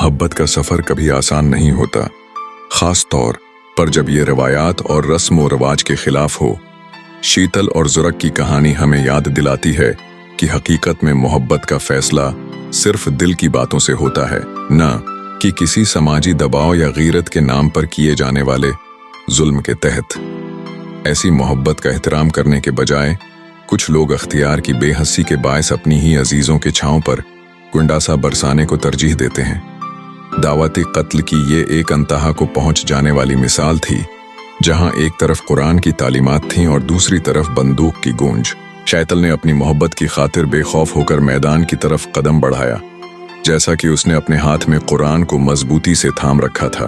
मोहब्बत का सफ़र कभी आसान नहीं होता, ख़ास तौर पर जब ये रवायात और रस्म व रवाज के खिलाफ हो। शीतल और ज़ुरक की कहानी हमें याद दिलाती है कि हकीकत में मोहब्बत का फैसला सिर्फ दिल की बातों से होता है, न कि किसी समाजी दबाव या गीरत के नाम पर किए जाने वाले जुल्म के तहत। ऐसी मोहब्बत का एहतराम करने के बजाय कुछ लोग अख्तियार की बेहसी के बायस अपनी ही अजीज़ों के छांव पर कुंडासा बरसाने को तरजीह देते हैं। दावती कत्ल की ये एक अंतहा को पहुंच जाने वाली मिसाल थी, जहां एक तरफ कुरान की तालीमात थीं और दूसरी तरफ बंदूक की गूंज। शैतल ने अपनी मोहब्बत की खातिर बेखौफ होकर मैदान की तरफ कदम बढ़ाया, जैसा कि उसने अपने हाथ में कुरान को मजबूती से थाम रखा था।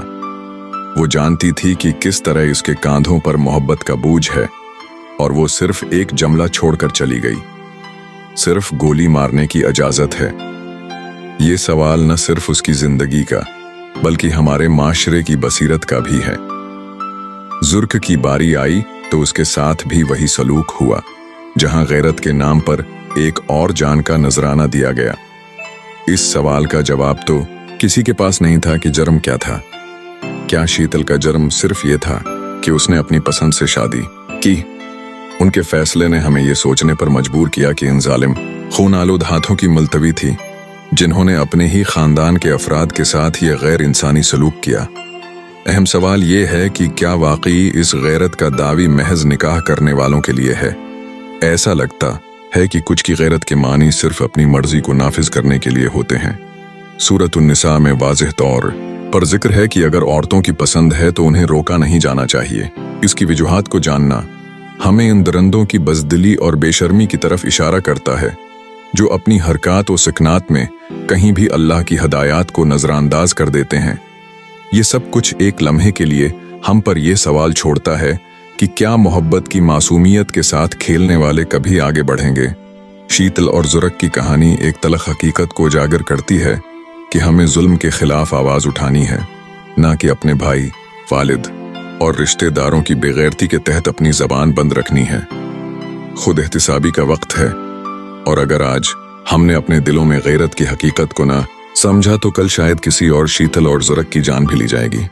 वो जानती थी कि किस तरह उसके कांधों पर मोहब्बत का बोझ है, और वो सिर्फ एक जमला छोड़कर चली गई। सिर्फ गोली मारने की इजाजत है। ये सवाल न सिर्फ उसकी जिंदगी का, बल्कि हमारे माशरे की बसीरत का भी है। जुर्क की बारी आई तो उसके साथ भी वही सलूक हुआ, जहां गैरत के नाम पर एक और जान का नजराना दिया गया। इस सवाल का जवाब तो किसी के पास नहीं था कि जुर्म क्या था। क्या शीतल का जुर्म सिर्फ ये था कि उसने अपनी पसंद से शादी की? उनके फैसले ने हमें ये सोचने पर मजबूर किया कि इन जालिम खून आलूद हाथों की मुलतवी थी, जिन्होंने अपने ही खानदान के अफराद के साथ ये गैर इंसानी सलूक किया। अहम सवाल ये है कि क्या वाकई इस गैरत का दावी महज निकाह करने वालों के लिए है? ऐसा लगता है कि कुछ की गैरत के मानी सिर्फ अपनी मर्जी को नाफिज करने के लिए होते हैं। सूरत उन्निसा में वाज़ेह तौर पर जिक्र है कि अगर औरतों की पसंद है तो उन्हें रोका नहीं जाना चाहिए। इसकी वजूहात को जानना हमें इन दरिंदों की बज़दिली और बेशर्मी की तरफ इशारा करता है, जो अपनी हरकत और सकनात में कहीं भी अल्लाह की हदायत को नजरअंदाज कर देते हैं। ये सब कुछ एक लम्हे के लिए हम पर यह सवाल छोड़ता है कि क्या मोहब्बत की मासूमियत के साथ खेलने वाले कभी आगे बढ़ेंगे? शीतल और ज़ुरक की कहानी एक तलख हकीकत को उजागर करती है कि हमें जुल्म के खिलाफ आवाज़ उठानी है, ना कि अपने भाई, वालिद और रिश्तेदारों की बेगैरती के तहत अपनी ज़बान बंद रखनी है। खुद एहतिसाबी का वक्त है, और अगर आज हमने अपने दिलों में गैरत की हकीकत को ना समझा तो कल शायद किसी और शीतल और ज़ुरक की जान भी ली जाएगी।